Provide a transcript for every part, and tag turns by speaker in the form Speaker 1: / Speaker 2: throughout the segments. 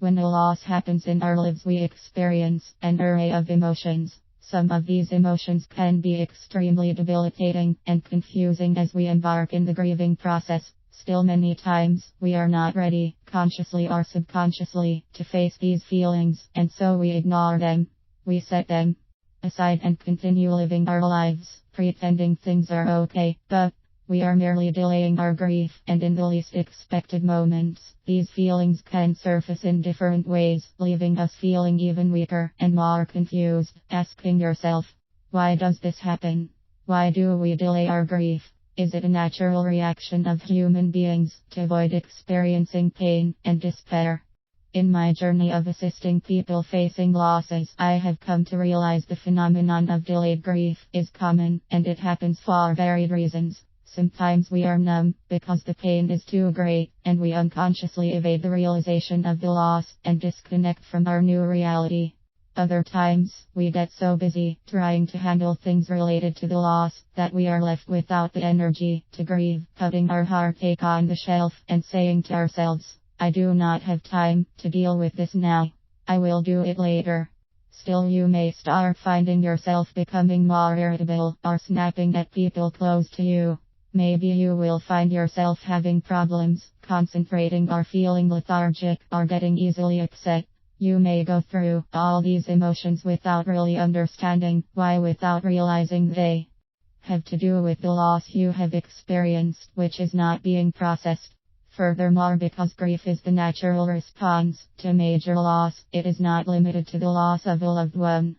Speaker 1: When a loss happens in our lives, we experience an array of emotions. Some of these emotions can be extremely debilitating and confusing as we embark in the grieving process. Still, many times, we are not ready, consciously or subconsciously, to face these feelings, and so we ignore them. We set them aside and continue living our lives, pretending things are okay, but we are merely delaying our grief, and in the least expected moments, these feelings can surface in different ways, leaving us feeling even weaker and more confused, asking yourself, why does this happen? Why do we delay our grief? Is it a natural reaction of human beings to avoid experiencing pain and despair? In my journey of assisting people facing losses, I have come to realize the phenomenon of delayed grief is common, and it happens for varied reasons. Sometimes we are numb because the pain is too great, and we unconsciously evade the realization of the loss and disconnect from our new reality. Other times, we get so busy trying to handle things related to the loss that we are left without the energy to grieve, putting our heartache on the shelf and saying to ourselves, I do not have time to deal with this now. I will do it later. Still, you may start finding yourself becoming more irritable or snapping at people close to you. Maybe you will find yourself having problems concentrating or feeling lethargic or getting easily upset. You may go through all these emotions without really understanding why, without realizing they have to do with the loss you have experienced, which is not being processed. Furthermore, because grief is the natural response to major loss, it is not limited to the loss of a loved one.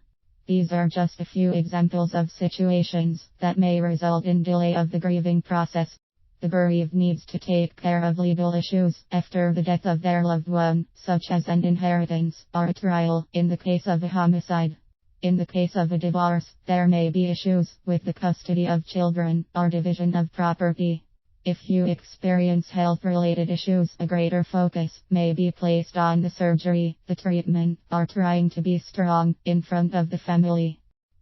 Speaker 1: These are just a few examples of situations that may result in delay of the grieving process. The bereaved needs to take care of legal issues after the death of their loved one, such as an inheritance or a trial in the case of a homicide. In the case of a divorce, there may be issues with the custody of children or division of property. If you experience health-related issues, a greater focus may be placed on the surgery, the treatment, or trying to be strong in front of the family.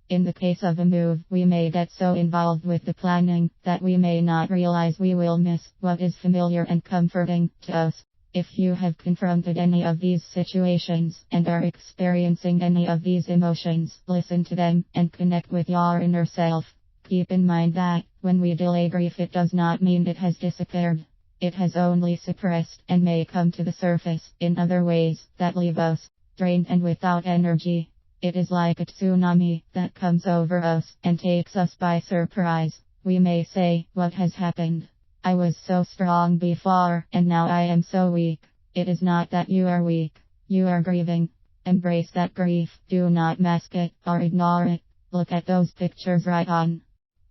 Speaker 1: In the case of a move, we may get so involved with the planning that we may not realize we will miss what is familiar and comforting to us. If you have confronted any of these situations and are experiencing any of these emotions, listen to them and connect with your inner self. Keep in mind that, when we delay grief, it does not mean it has disappeared. It has only suppressed and may come to the surface in other ways that leave us drained and without energy. It is like a tsunami that comes over us and takes us by surprise. We may say, what has happened? I was so strong before, and now I am so weak. It is not that you are weak. You are grieving. Embrace that grief. Do not mask it or ignore it. Look at those pictures right on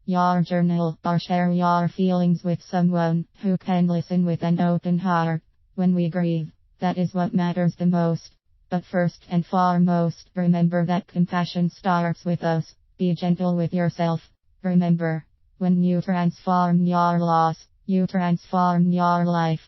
Speaker 1: your journal, or share your feelings with someone who can listen with an open heart. When we grieve, that is what matters the most. But first and foremost, remember that compassion starts with us. Be gentle with yourself. Remember, when you transform your loss, you transform your life.